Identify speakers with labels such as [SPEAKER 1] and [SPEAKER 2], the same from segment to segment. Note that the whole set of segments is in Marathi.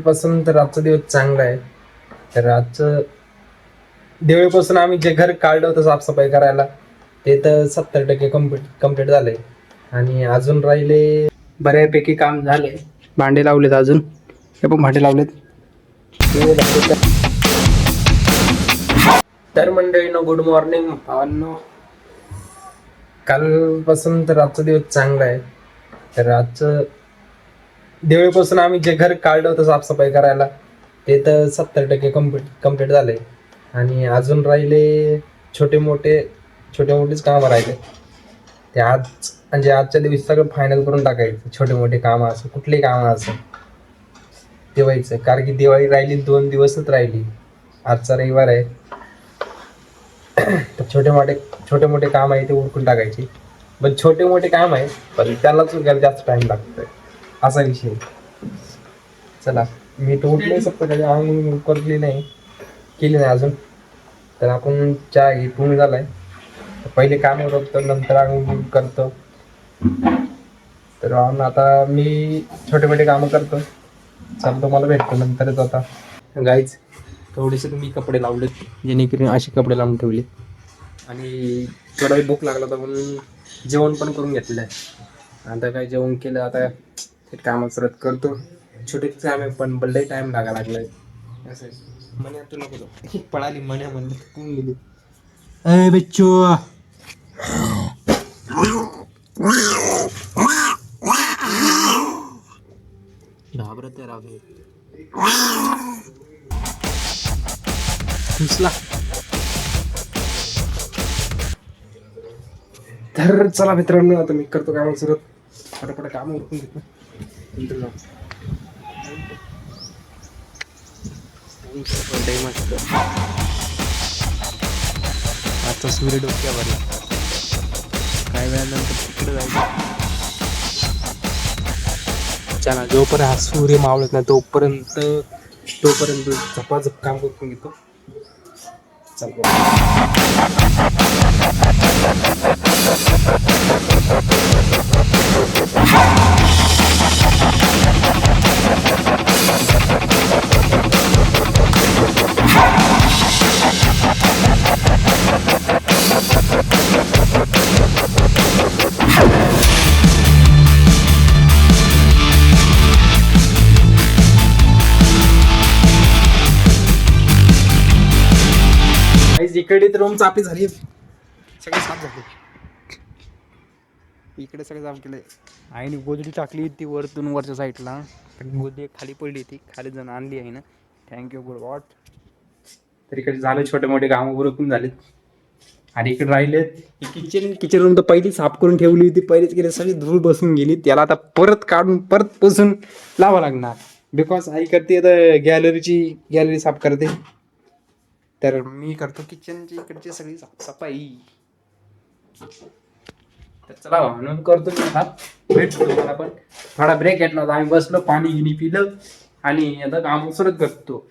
[SPEAKER 1] पासून तर आजचा दिवस चांगला आहे. तर आजचं दिवाळीपासून आम्ही जे घर काढलं होतं साफसफाई करायला ते तर 70% कम्प्लीट झालंय. आणि अजून राहिले बऱ्यापैकी काम झाले. भांडे लावलेत अजून, हे पण भांडे लावलेत. तर मंडळींनो, गुड मॉर्निंग भावांनो. कालपासून तर आजचा दिवस चांगला आहे. तर आजचं दिवाळीपासून आम्ही जे घर काढलं होतं साफसफाई करायला ते तर 70% कम्प्लीट झालंय. आणि अजून राहिले छोटे मोठेच कामं राहिले. ते आज म्हणजे आजच्या दिवशी सगळं फायनल करून टाकायचं. छोटे मोठे कामं असं, कुठली कामं असं ते व्हायचं. कारण की दिवाळी राहिली 2 दिवसच राहिली. आजचा रविवार आहे. तर छोटे मोठे काम आहे ते उरकून टाकायचे. पण छोटे मोठे काम आहे, पण त्यालाच उरकायला जास्त टाइम लागतोय, असा विषय. चला, मी तर उठलोय सकाळी, आंघोळ करली नाही, केली नाही अजून. तर आपण चहा घे पूर्ण झालाय. पहिले काम करतो, नंतर आंघोळ करतो. तर आता मी छोटे मोठे कामं करतो. चालतो, मला भेटतो नंतरच. आता गाईच थोडेसे मी कपडे लावलेत, जेणेकरून असे कपडे लावून ठेवले. आणि थोडा भूक लागला तर म्हणून जेवण पण करून घेतलंय. आता काय जेवण केलं, आता ते काम सुरुवात करतो. छोटे काम आहे पण लई टाइम लागा लागलाय. असं म्हणे तुला बोलतो पळाली म्हणे म्हणलं कोण गेली. अरे बच्चू, घाबरत राहते. घुसला. तर चला मित्रांनो, आता मी करतो काम सुरुवात. पटापट काम उरकून घेतो, नंतर जाऊ. आता सूर्य डोक्यावर काय वेळानंतर तिकडे जायचं. चला, जोपर्यंत हा सूर्य मावळत नाही तोपर्यंत झपाझप काम करून घेतो. इकडे तर रूम चापी झाली, सगळे साफ झाले. इकडे सगळं साफ केलंय. आईने गोदडी टाकली ती वरच्या साईडला, गोदडी खाली पडली, ती खाली जाऊन आणली आहे ना. Thank you good God. तर इकडे झाले छोटे मोठे काम उरकून झालेत. आणि इकडे राहिलेत किचन रूम तर पहिली साफ करून ठेवली होती, पहिलीच गेली, सगळी धूळ बसून गेली. त्याला आता परत काढून परत पुसून लावा लागणार. बिकॉज आई करते आता गॅलरी साफ करते, तर मी करतो किचनची इकडची सगळी साफसफाई. तर चला म्हणून करतो मी साफ. भेटतो तुम्हाला पण. थोडा ब्रेक घेतला होता, आम्ही बसलो, पाणी गिनी पिलं आणि आता काम सुरत करतो.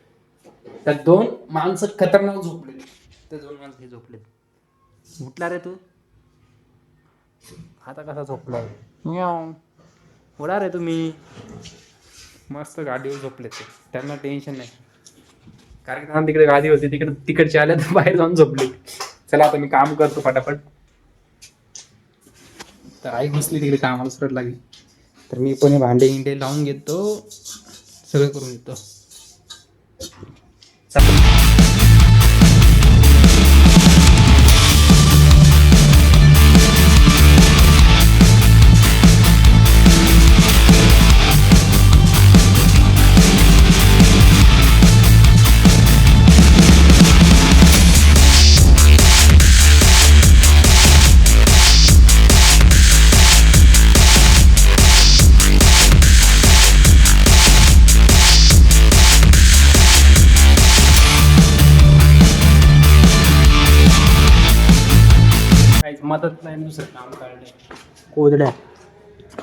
[SPEAKER 1] तर 2 माणसं खतरनाक झोपले. तर 2 माणसं हे झोपले. उठला रे तू, आता कसा झोपला उडा रे तुम्ही. मस्त गाडीवर झोपले ते, त्यांना टेन्शन नाही. कारण की तिकडे गादी होती, तिकडचे आले तर बाहेर जाऊन झोपले. चला, आता मी काम करतो फटाफट. तर आई घुसली तिकडे कामाला सुरत लागली. तर मी पण भांडे इंडे लावून घेतो, सगळं करून घेतो. मदत नाही, दुसरं काम काढले. कोदड्या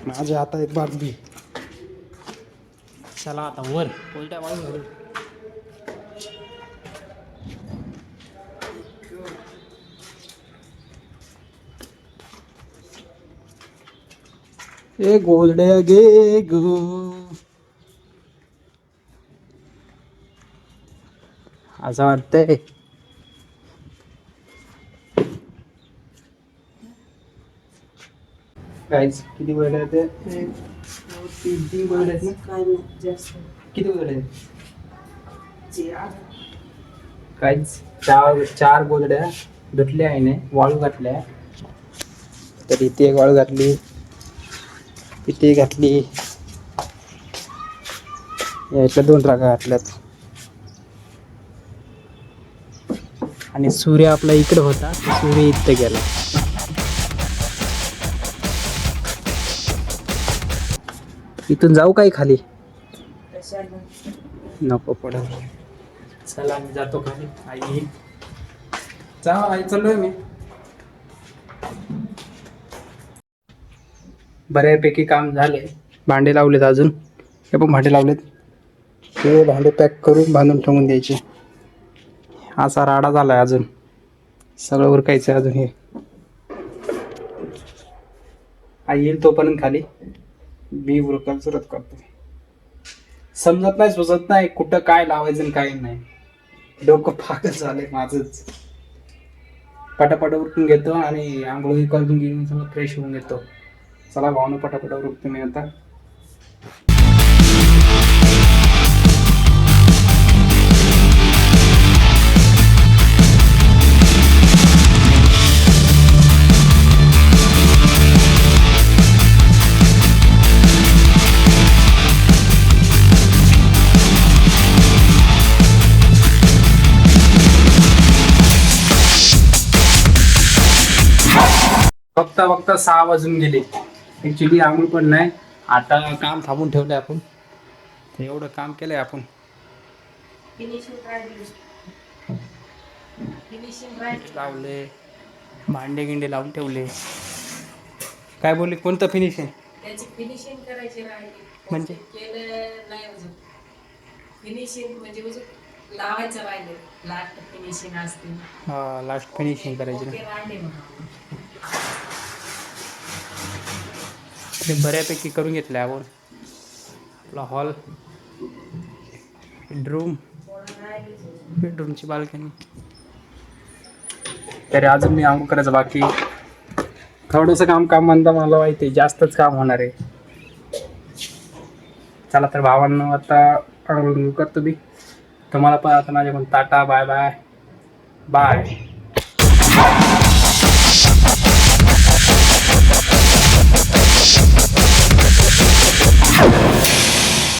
[SPEAKER 1] माझ्या आता एक बादली. चला आता वर कोदड्या वाळू. ए गोदड्या गे गो,
[SPEAKER 2] असं वाटतंय. गाईज किती वेळ आहे ते? 3 वेळ आहेत ना? किती वेळ आहेत? काहीच 4 गोदड्या धुतल्या आहे ने वाळू घातल्या. तर इथे एक वाळू घातली, इथे घातली, यातल्या 2 रागा घातल्यात. आणि सूर्य आपला इकडे होता, सूर्य इथे गेला. इथून जाऊ काही खाली? नको पडेल. चला मी जातो खाली. आई जा, आई चाललोय मी. बऱ्यापैकी काम झाले. भांडे लावलेत अजून. हे पण भांडे लावलेत. हे भांडे पॅक करून बांधून ठेवून द्यायचे. असा राडा झालाय अजून. सगळं उरकायचं अजून. हे आई येईल तोपर्यंत खाली मी उरकायला सुरुवात करतो. समजत नाही, सुचत नाही कुठं काय लावायचं आणि काय नाही. डोकं फाकच झालंय माझंच. पटापट उरकून घेतो आणि आंघोळी करून घेऊन सगळं फ्रेश होऊन घेतो. चला भावनं पटापट उरकतो मी आता. फक्त 6 वाजून गेले. ॲक्च्युली आंघोळ पण नाही. आता काम थांबून ठेवलंय आपण. एवढं काम केलंय आपण. लावले भांडे गिंडे लावून ठेवले. काय बोलले? कोणतं फिनिशिंग?
[SPEAKER 3] त्याची फिनिशिंग करायची राहिली.
[SPEAKER 2] म्हणजे
[SPEAKER 3] केलं नाही अजून. फिनिशिंग म्हणजे अजून लावायचं राहिले. लास्ट फिनिशिंग असते.
[SPEAKER 2] हा, लास्ट फिनिशिंग करायची
[SPEAKER 3] ओके
[SPEAKER 2] ना.
[SPEAKER 3] राहिले म्हणून.
[SPEAKER 2] ते बऱ्यापैकी करून घेतलं आपण. आपला हॉल, बेडरूमची बाल्कनी. तरी अजून मी आंघोळ करायचं बाकी. थोडंसं काम म्हणता मला माहिती जास्तच काम होणार आहे. चला तर भावांनो, आता आंघोळ करतो मी. तुम्हाला पण आता माझ्याकडून टाटा, बाय बाय बाय.